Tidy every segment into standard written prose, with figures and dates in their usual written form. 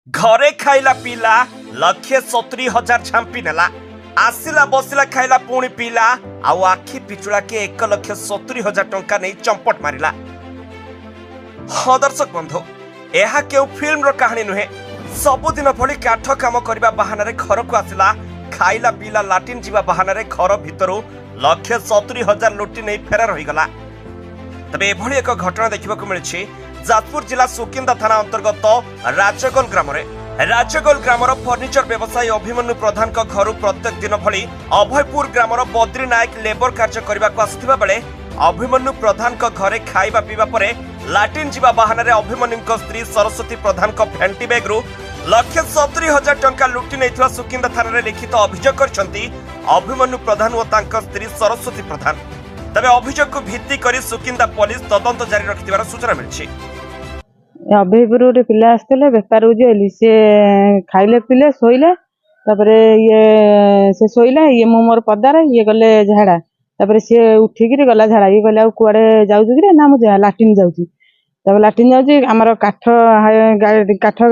घरे खाइला पीला 1,70,000 झांपी नेला आसिला बसिला खाइला पुणी पीला आउ आखि पिचुला के 1,70,000 टंका नहीं चंपट मारिला। हाँ दर्शक बंधु, यह केउ फिल्म रो कहानी नुहे। सबुदिन भली काठ काम करबा बहाना घर को आसिला, खाइला पीला लाटिन जीवा बहाना घर भितर 1,70,000 लुटी नहीं फेरार हो गला। तबे एभली एक घटना देखा मिली जाजपुर जिला सुकिंदा थाना अंतर्गत राजगोल ग्रामर फर्निचर व्यवसायी अभिमन्यु प्रधान घर प्रत्येक दिन भली अभयपुर ग्रामर बद्री नायक लेबर कार्य करने को आसुथिबा बेले अभिमन्यु प्रधान घरे खाइबा पीबा परे लाटिन जीवा बहाना अभिमन्यु स्त्री सरस्वती प्रधान भेंटी बैग 1,70,000 टंका लुटि नहीं सुकिंदा थाना लिखित अभियोग करछंती अभिमन्यु प्रधान और तांका स्त्री सरस्वती प्रधान। तबे अभियोग को भित्ति करी सुकिंदा पुलिस तदंत जारी रखिथिबार सूचना मिलछि। अभयपुर गोटे पिला आसते बेपार बुझेली सी खाइले पीले शोले ये से शोला ये मु मोर पदार ये गले झाड़ा सी उठिकी गला झाड़ा ये कहले कुआडे जाऊँ कि ना मुझे लाट्रिन जाऊँगी लाट्रिन जाऊँगी आमर काठ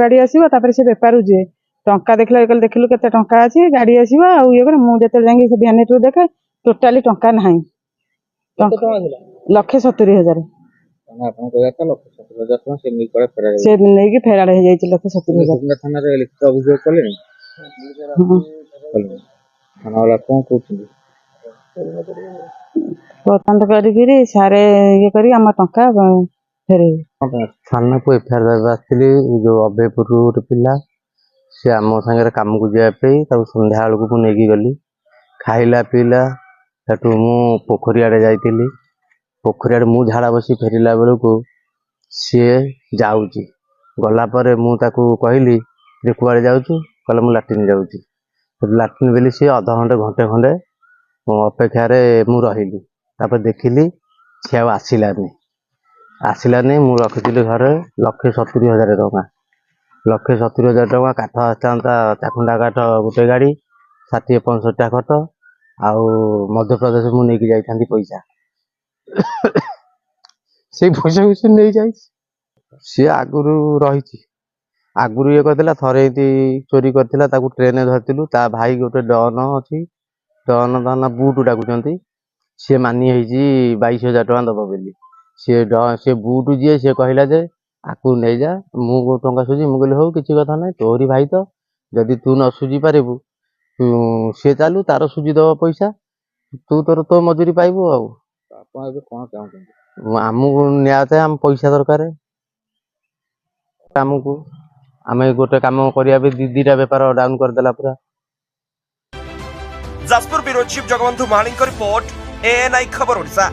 गाड़ी आसो से बेपार बुझे टंका देखल ये देखलु के टंका अच्छी गाड़ी आसो ये मुझे जाए भ्यानेट देखे टोटाली टंका ना 1,70,000 से नहीं फेराड़ हो जाए 1,70,000 बतंत करी सारे ये करी आम टंका फेरे थाना को एफआईआर आसती जो अभयपुर गोटे पिला सी आम सागर कम को जावाई संध्या बेलू को नहीं गली खाइला पीला सेठू मु पोखरी आड़े जाइली पोखरी आड़े मु झाड़ा बसी फेरला बेलू सी जाऊँगी गलापर मुझे कहली कुआड़े जाऊँ कहले मु लाट्रिन जाऊँगी लाट्रिन बेली सी अध घंटे घंटे खंडे अपेक्षार मु रही देखिली सी आसलानी मु रखी घरे 1,70,000 टଙ୍କା 1,70,000 टଙ୍କା काठ आसता चाखुंडा काठ गोटे गाड़ी 60-65 खट आउ मध्य प्रदेश मु नहीं जाई पैसा से पैसा को सी नहीं जाई सी आगुरी रही आगुरी ये करथिला थरे चोरी करथिला ताकू ट्रेन धरतिलु ता भाई गोटे डन अच्छी डन दाना बुट डाकुचंती सी मानी है 22,000 टଙ୍କା दब बोली सी बुट जी सी कहला जे आकू नहीं जा मु टंका सुझी मुझे हो किसी कथा ना तोहरी भाई तो जदि तू न सुझी पारू सी चालू तार सुझी दब पैसा तू तोर तो मजूरी पाइबू आमको निया आम पैसा दरकार आमको आम गोटे कम करिया दीटा बेपार डाउन करदेला पूरा। Jajpur bureau chief Jagabandhu Mahalik report ANI खबर ओडिशा।